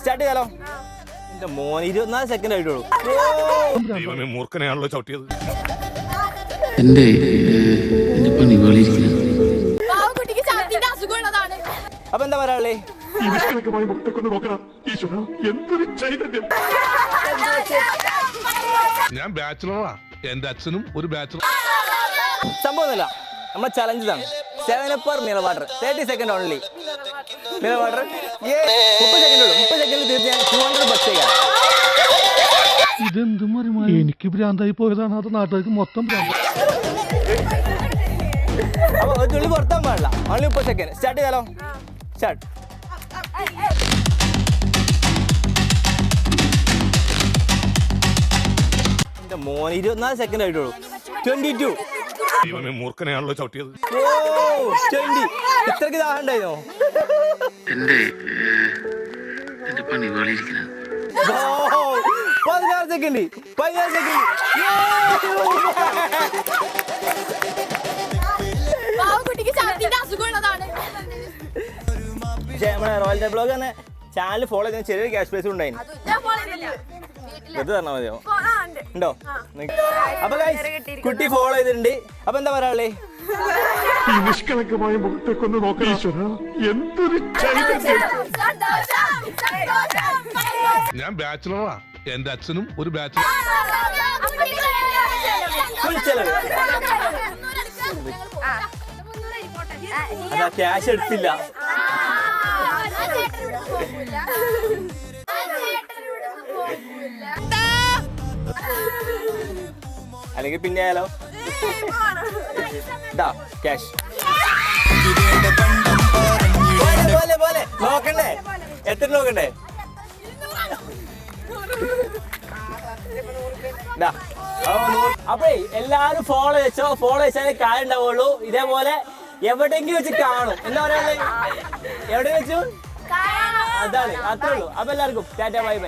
Start ചെയ്യാലോ. എന്റെ മോൻ 24 സെക്കൻഡ് ആയിട്ടുള്ളൂ. മൂർഖനെയാണല്ലോ ചവിട്ടിയത്. അപ്പൊ എന്താ പറയാ, ഞാൻ ബാച്ചിലറാ, എന്റെ അച്ഛനും ഒരു ബാച്ചിലർ. സംഭവമൊന്നുമില്ല, നമ്മളെ ചലഞ്ച് ഇതാണ്. 7 mineral water 30 second only. Mineral water 30 second ഉള്ളൂ. 30 സെക്കൻഡിൽ തീർച്ചയായും 200 ബക്സ് ചെയ്യാം. ഇതെന്തും എനിക്ക് ഭ്രാന്തായി പോയതാണ്, അത് നാട്ടുകാർക്ക് മൊത്തം അപ്പൊ ഒരു തുള്ളി പുറത്താൻ പാടില്ല. Only 30 second. സ്റ്റാർട്ട് ചെയ്യാലോ. സ്റ്റാർട്ട്. എന്റെ മോൻ 24 സെക്കൻഡ് ആയിട്ടുള്ളൂ. 22. മൂർഖനെയാണല്ലോ ചവിട്ടിയത്. 20. ഇത്രക്ക് ദാഹണ്ടായിരുന്നോ? എന്റെ പണി വേളിയിരിക്കുന്നത് 16 സെക്കൻഡ്. 16 സെക്കൻഡ്. പക്ഷെ നമ്മുടെ റോയൽ ഡേ ബ്ലോഗ് തന്നെ ചാനൽ ഫോളോ ചെയ്യുന്ന ചെറിയൊരു ക്യാഷ് പ്രൈസ് ഉണ്ടായിരുന്നു. ഇത് തന്നാ മതിയോ? ഉണ്ടോ? അപ്പൊ കുട്ടി ഫോളോ ചെയ്തിട്ടുണ്ട്. അപ്പൊ എന്താ പറയാ, നിഷ്കളങ്കമായ മുഖത്തേക്കൊന്ന് നോക്കണം. എന്തൊരു ഞാൻ ബാച്ചിലറാ, എന്റെ അച്ഛനും ഒരു ബാച്ചിലർ. അതാ ക്യാഷ് എടുത്തില്ല. അല്ലെങ്കിൽ പിന്നെ ആയാലോ. ക്യാഷ് പോലെ നോക്കണ്ടേ? എത്ര നോക്കണ്ടേ? അപ്പേ എല്ലാരും ഫോളോ വെച്ചോ. ഫോളോ വെച്ചാലേ കാര്യം ഉണ്ടാവുള്ളൂ. ഇതേപോലെ എവിടെയെങ്കിലും വെച്ച് കാണും. എന്താ പറയാ, എവിടെ വെച്ചു? അതാണ്, അത്രേ ഉള്ളൂ. അപ്പൊ എല്ലാവർക്കും ടാറ്റാ, ബൈ ബൈ.